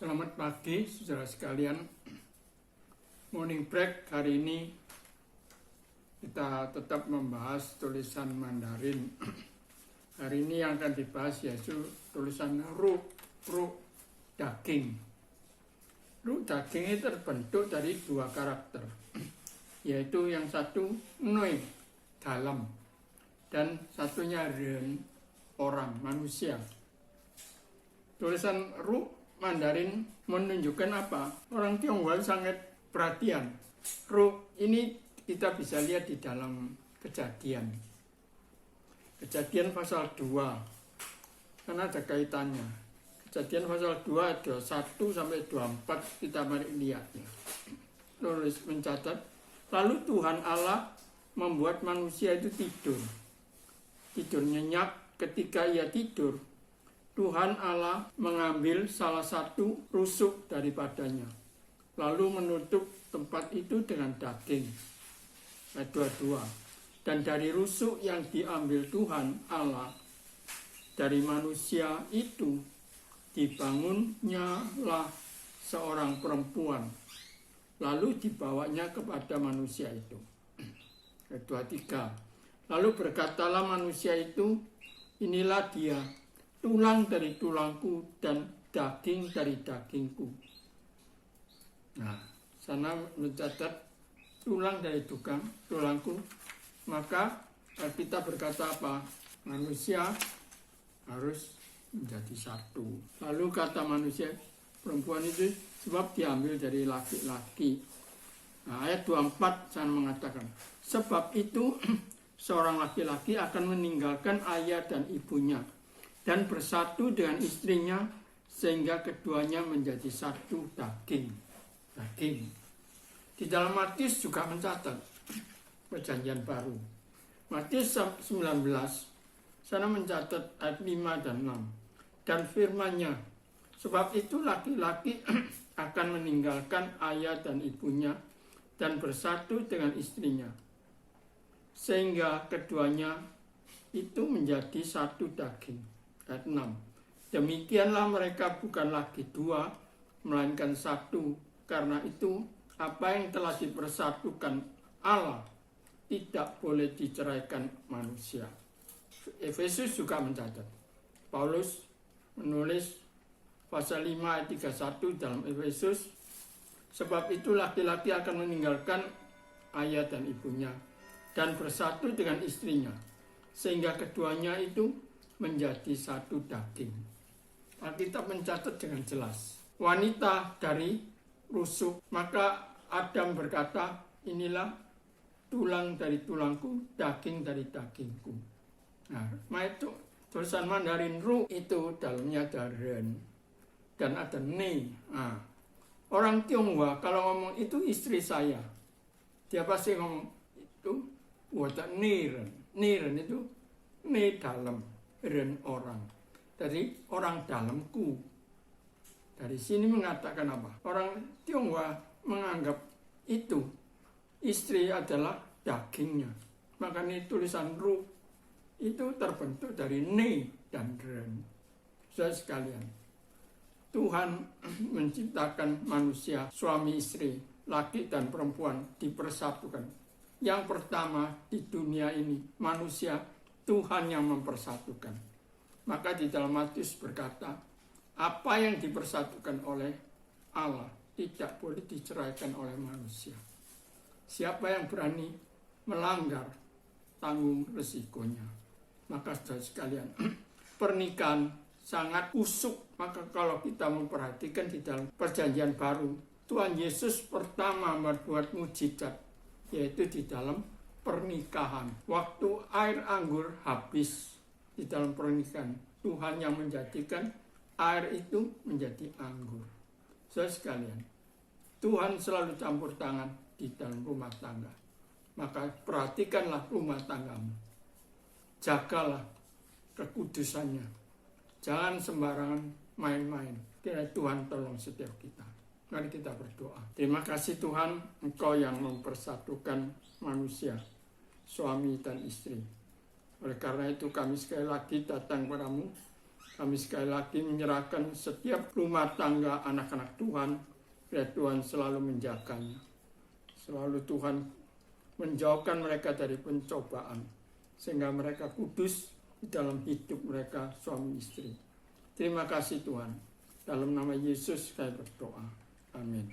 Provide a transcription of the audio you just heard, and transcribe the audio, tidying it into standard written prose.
Selamat pagi saudara sekalian. Morning break hari ini kita tetap membahas tulisan Mandarin. Hari ini yang akan dibahas yaitu tulisan Ru daging. Ru daging ini terbentuk dari dua karakter, yaitu yang satu Noi dalam dan satunya Ren orang manusia. Tulisan Ru Mandarin menunjukkan apa? Orang Tionghoa sangat perhatian. Ru ini kita bisa lihat di dalam Kejadian pasal 2. Karena ada kaitannya. Kejadian pasal 2 ada 1 sampai 24 kita mari lihatnya. Tulis mencatat, lalu Tuhan Allah membuat manusia itu tidur. Tidur nyenyak. Ketika ia tidur, Tuhan Allah mengambil salah satu rusuk daripadanya, lalu menutup tempat itu dengan daging. Ayat 22. Dan dari rusuk yang diambil Tuhan Allah dari manusia itu, dibangunnyalah seorang perempuan, lalu dibawanya kepada manusia itu. Ayat 23. Lalu berkatalah manusia itu, inilah dia, tulang dari tulangku dan daging dari dagingku. Nah, sana mencatat tulang dari tulangku. Maka kita berkata apa? Manusia harus menjadi satu. Lalu kata manusia, perempuan itu sebab diambil dari laki-laki. Nah, ayat 24 sana mengatakan, sebab itu seorang laki-laki akan meninggalkan ayah dan ibunya dan bersatu dengan istrinya, sehingga keduanya menjadi satu daging. Di dalam Matius juga mencatat Perjanjian Baru. Matius 19 sana mencatat ayat 5 dan 6. Dan firman-Nya, sebab itu laki-laki akan meninggalkan ayah dan ibunya dan bersatu dengan istrinya, sehingga keduanya itu menjadi satu daging. Ayat 6. Demikianlah mereka bukan lagi dua, melainkan satu. Karena itu, apa yang telah dipersatukan Allah tidak boleh diceraikan manusia. Efesus juga mencatat. Paulus menulis pasal 5 ayat 31 dalam Efesus, sebab itu laki-laki akan meninggalkan ayah dan ibunya dan bersatu dengan istrinya, sehingga keduanya itu menjadi satu daging. Alkitab mencatat dengan jelas, wanita dari rusuk. Maka Adam berkata, inilah tulang dari tulangku, daging dari dagingku. Nah, itu tulisan Mandarin Ru itu dalamnya ada Ren dan ada Ne. Nah, orang Tionghoa kalau ngomong itu istri saya, dia pasti ngomong itu buat Niren. Niren itu Ne dalam, Ren orang. Dari orang dalamku. Dari sini mengatakan apa? Orang Tionghoa menganggap itu istri adalah dagingnya. Makanya tulisan Ru itu terbentuk dari Ne dan Ren. Saudara sekalian, Tuhan menciptakan manusia, suami istri, laki dan perempuan dipersatukan. Yang pertama di dunia ini, manusia, Tuhan yang mempersatukan. Maka di dalam Matius berkata, apa yang dipersatukan oleh Allah tidak boleh diceraikan oleh manusia. Siapa yang berani melanggar, tanggung resikonya. Maka saudara sekalian, pernikahan sangat usuk. Maka kalau kita memperhatikan di dalam Perjanjian Baru, Tuhan Yesus pertama membuat mujizat, yaitu di dalam pernikahan. Waktu air anggur habis di dalam pernikahan, Tuhan yang menjadikan air itu menjadi anggur. Saudara sekalian, Tuhan selalu campur tangan di dalam rumah tangga. Maka perhatikanlah rumah tanggamu. Jagalah kekudusannya. Jangan sembarangan main-main. Kiranya Tuhan tolong setiap kita. Mari kita berdoa. Terima kasih Tuhan, Engkau yang mempersatukan manusia, suami dan istri. Oleh karena itu kami sekali lagi datang padamu. Kami sekali lagi menyerahkan setiap rumah tangga anak-anak Tuhan, biar Tuhan selalu menjaganya. Selalu Tuhan menjauhkan mereka dari pencobaan, sehingga mereka kudus di dalam hidup mereka suami istri. Terima kasih Tuhan. Dalam nama Yesus saya berdoa. Amin.